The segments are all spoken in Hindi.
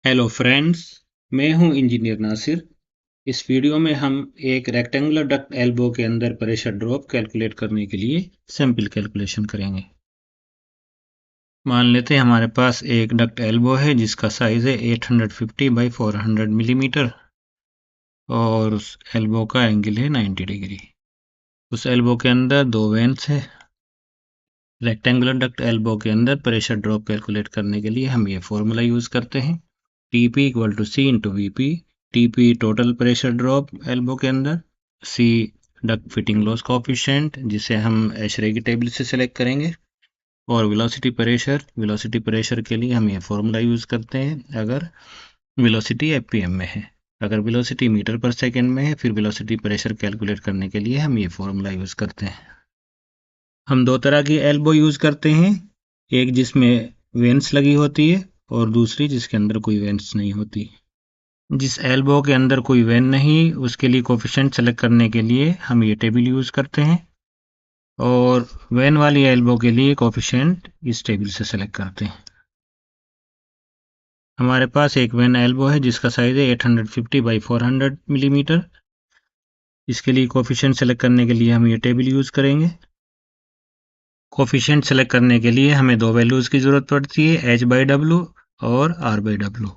हेलो फ्रेंड्स, मैं हूं इंजीनियर नासिर। इस वीडियो में हम एक रेक्टेंगुलर डक्ट एल्बो के अंदर प्रेशर ड्रॉप कैलकुलेट करने के लिए सैंपल कैलकुलेशन करेंगे। मान लेते हैं हमारे पास एक डक्ट एल्बो है जिसका साइज है 850 बाई 400 मिलीमीटर और उस एल्बो का एंगल है 90 डिग्री। उस एल्बो के अंदर दो वेंट्स है। रेक्टेंगुलर डक्ट एल्बो के अंदर प्रेशर ड्रॉप कैलकुलेट करने के लिए हम ये फॉर्मूला यूज करते हैं, TP equal to C into VP। TP total pressure drop elbow के अंदर, C duct fitting loss coefficient जिसे हम एशरे की टेबल से सेलेक्ट करेंगे, और वेलोसिटी प्रेशर के लिए हम ये फॉर्मूला यूज करते हैं अगर वेलोसिटी एफपीएम में है। अगर वेलोसिटी मीटर पर सेकेंड में है फिर वेलोसिटी प्रेशर कैलकुलेट करने के लिए हम ये फॉर्मूला यूज करते हैं। हम दो तरह की एल्बो यूज करते हैं, एक जिसमें वेंस लगी होती है और दूसरी जिसके अंदर कोई वेंस नहीं होती। जिस एल्बो के अंदर कोई वेन नहीं उसके लिए कोफिशिएंट सेलेक्ट करने के लिए हम ये टेबल यूज करते हैं, और वेन वाली एल्बो के लिए कोफिशिएंट इस टेबल से सेलेक्ट करते हैं। हमारे पास एक वेन एल्बो है जिसका साइज है 850 बाई 400 मिलीमीटर। इसके लिए कोफिशिएंट सेलेक्ट करने के लिए हम ये टेबल यूज करेंगे। कोफिशिएंट सेलेक्ट करने के लिए हमें दो वैल्यूज की जरूरत पड़ती है, h/w और r/w।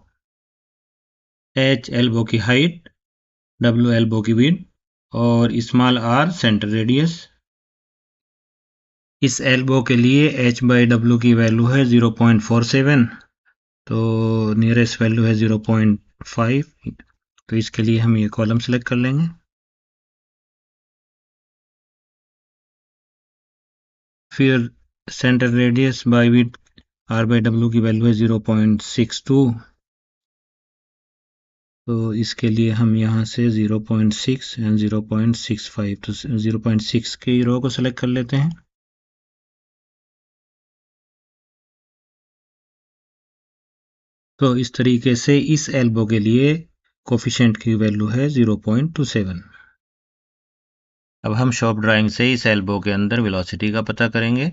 h एल्बो की हाइट, w एल्बो की विड्थ और स्मॉल r सेंटर रेडियस। इस एल्बो के लिए h/w की वैल्यू है 0.47, तो नियरेस्ट वैल्यू है 0.5, तो इसके लिए हम ये कॉलम सेलेक्ट कर लेंगे। फिर centre radius bye width r/w की वैल्यू है 0.62, तो इसके लिए हम यहाँ से 0.6 एंड 0.65, तो 0.6 की रो को सेलेक्ट कर लेते हैं। तो इस तरीके से इस एल्बो के लिए कोफिशिएंट की वैल्यू है 0.27। अब हम शॉप ड्राइंग से इस एल्बो के अंदर वेलोसिटी का पता करेंगे।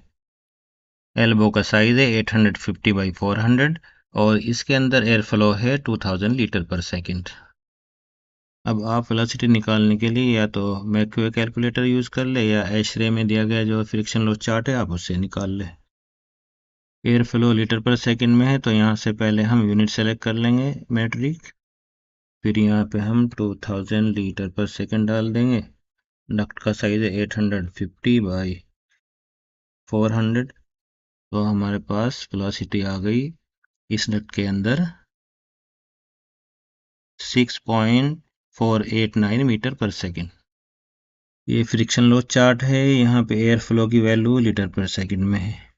एल्बो का साइज है 850 बाई 400 और इसके अंदर एयर फ्लो है 2000 लीटर पर सेकेंड। अब आप वेलोसिटी निकालने के लिए या तो मैक्यूए कैलकुलेटर यूज कर ले या एशरे में दिया गया जो फ्रिक्शन लॉस चार्ट है आप उससे निकाल ले। एयर फ्लो लीटर पर सेकेंड में है तो यहाँ से पहले हम यूनिट सेलेक्ट कर लेंगे मेट्रिक, फिर यहाँ पे हम 2000 लीटर पर सेकेंड डाल देंगे। डक्ट का साइज है 850 बाई 400, तो हमारे पास वेलोसिटी आ गई इस डक्ट के अंदर 6.489 मीटर पर सेकेंड। ये फ्रिक्शन लॉस चार्ट है, यहाँ पे एयर फ्लो की वैल्यू लीटर पर सेकेंड में है,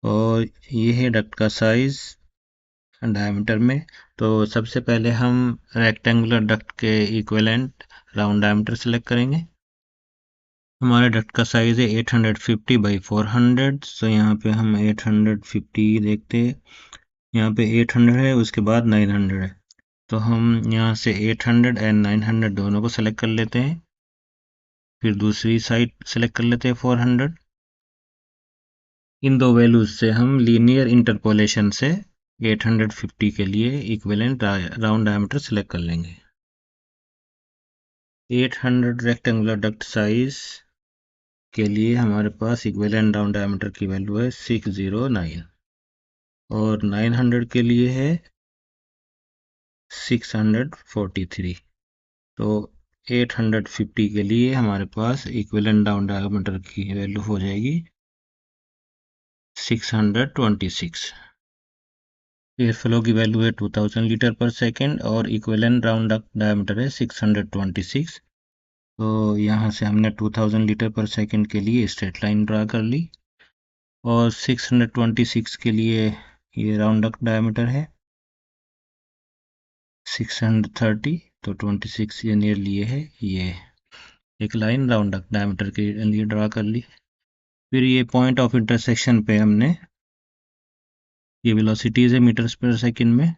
और ये है डक्ट का साइज डायमीटर में। तो सबसे पहले हम रेक्टेंगुलर डक्ट के इक्विवेलेंट राउंड डायमीटर सेलेक्ट करेंगे। हमारे डक्ट का साइज है 850 बाई 400, तो यहाँ पे हम 850 देखते हैं, यहाँ पे 800 है उसके बाद 900 है, तो हम यहाँ से 800 एंड 900 दोनों को सेलेक्ट कर लेते हैं। फिर दूसरी साइड सेलेक्ट कर लेते हैं 400। इन दो वैल्यूज से हम लीनियर इंटरपोलेशन से 850 के लिए इक्विवेलेंट राउंड डायमीटर सेलेक्ट कर लेंगे। 800 रेक्टेंगुलर डक्ट साइज के लिए हमारे पास इक्विवेलेंट राउंड डायमीटर की वैल्यू है 609, और 900 के लिए है 643। तो 850 के लिए हमारे पास इक्विवेलेंट राउंड डायमीटर की वैल्यू हो जाएगी 626। एयर फ्लो की वैल्यू है 2000 लीटर पर सेकेंड और इक्विवेलेंट राउंड डायमीटर है 626। तो यहाँ से हमने 2000 लीटर पर सेकेंड के लिए स्ट्रेट लाइन ड्रा कर ली, और 626 के लिए ये राउंड डायमीटर है 630, तो 26 ये नियर लिए है, ये एक लाइन राउंड डायमीटर के लिए ड्रा कर ली। फिर ये पॉइंट ऑफ इंटरसेक्शन पे हमने ये वेलोसिटीज है मीटर्स पर सेकेंड में,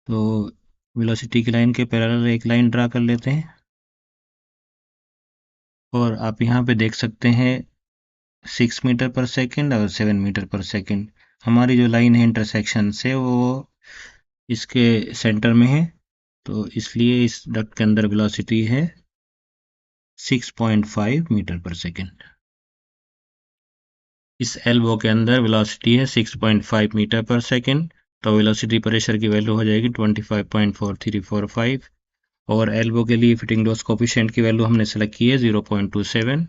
तो वेलोसिटी की लाइन के पैरेलल एक लाइन ड्रा कर लेते हैं, और आप यहाँ पे देख सकते हैं 6 मीटर पर सेकेंड और 7 मीटर पर सेकेंड। हमारी जो लाइन है इंटरसेक्शन से वो इसके सेंटर में है, तो इसलिए इस डक्ट के अंदर वेलोसिटी है 6.5 मीटर पर सेकेंड। इस एल्बो के अंदर वेलोसिटी है 6.5 मीटर पर सेकेंड, तो वेलोसिटी प्रेशर की वैल्यू हो जाएगी 25.4345, और एल्बो के लिए फिटिंग लॉस कोफिशिएंट की वैल्यू हमने सेलेक्ट की है 0.27।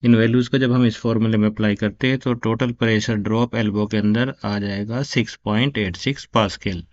इन वैल्यूज़ को जब हम इस फॉर्मूले में अप्लाई करते हैं तो टोटल प्रेशर ड्रॉप एल्बो के अंदर आ जाएगा 6.86 पास्कल।